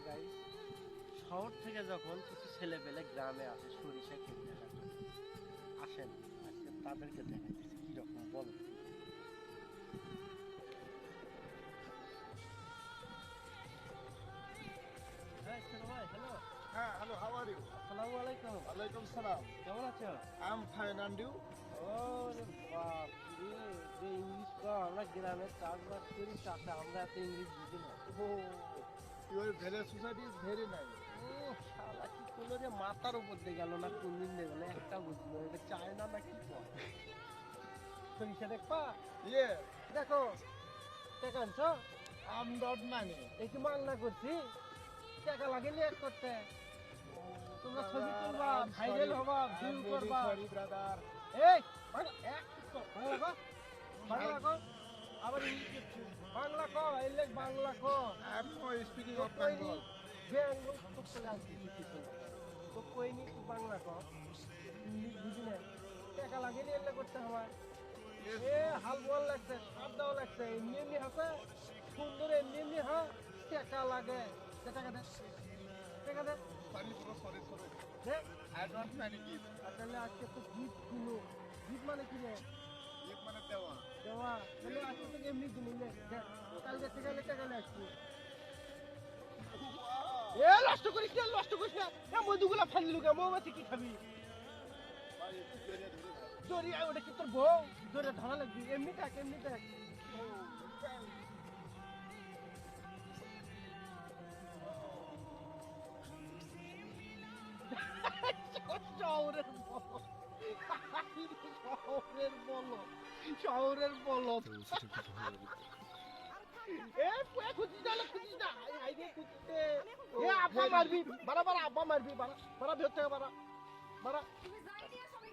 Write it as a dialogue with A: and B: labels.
A: Guys, শহর থেকে যখন কিছু ছেলেপেলে গ্রামে আসে সরিষা খেতে দেখার জন্য, আসেন আজকে তাদেরকে দেখাইতেছি কিরকম বলো। হ্যাঁ ছোট ভাই, hello,
B: Hello, how are you?
A: আসসালামু আলাইকুম।
B: Alaikum salam.
A: কেমন আছো?
B: I'm fine and you?
A: ওরে বাপ রে, যে ইংলিশ কম, আমরা গ্রামে চাষবাস করি, চাষে আমরা এত ইংলিশ বুঝি না।
B: Oh, your village society is very nice.
A: ও শালা, কি করলো রে, মাথার উপর দিয়ে গেল না কোন দিন দিয়ে গেল একটা বুঝলো, এটা চায়না না কি কয়? সরিষা দেখবা,
B: Yeah,
A: দেখো টাকা আনছো,
B: I'm not money.
A: এই কি মাংনা করছি, টাকা লাগেনি এক করতে। তোমরা ছবি তুলবা,
B: I'm
A: ভাইরাল
B: sorry.
A: হবা,
B: I'm
A: ভিউ
B: very
A: করবা।
B: sorry, brother.
A: এই বাংলা এক কর, বাংলা কর, বাংলা কর, আবার ইংলিশ করছি। বাংলা কর, এই লেখ বাংলা কর।
B: I'm not speaking
A: তো
B: of
A: কইনি
B: Bengal.
A: বেঙ্গল তো চলে আসবি কিছু, তো কইনি তুই বাংলা কর, ইংলিশ বুঝি না, টাকা লাগেনি এলে করতে হয়।
B: Yes.
A: এ হাল বল লাগছে, সাপ দেওয়া লাগছে, এমনি এমনি হাসে সুন্দর, এমনি এমনি হা, টাকা লাগে। টাকা দে, টাকা দে,
B: Sorry, bro, sorry, sorry.
A: They.
B: I don't money give.
A: তাহলে আজকে তো গিফট কিনো, গিফট মানে কি রে,
B: Give মানে দেওয়া।
A: দেওয়া, তাহলে আজকে তো এমনি কিনি নে, দে, কালকে থেকে টাকা নিয়ে আসবি।
B: Wow.
A: এ নষ্ট করিস না, নষ্ট করিস না, এ মধুগুলা ফেলে দিলু কে, মৌমাছি কি খাবি?
B: ভাই, একটু ধরে ধরে দাও।
A: দড়ি ওটা কি তোর বউ, ধরে ধরা লাগবি, এমনি থাক, এমনি থাক। শহরের বলদ, শহরের বলদ, শহরের বলদ। এ পুয়া খুঁজিস না, খুঁজিস না, আই রে খুঁজিস নে। এ আব্বা মারবি, বাড়া বাড়া আব্বা মারবি, বাড়া বাড়া ভেতর থেকে বাড়া বাড়া।
C: তুমি যাই নিয়ে সবাই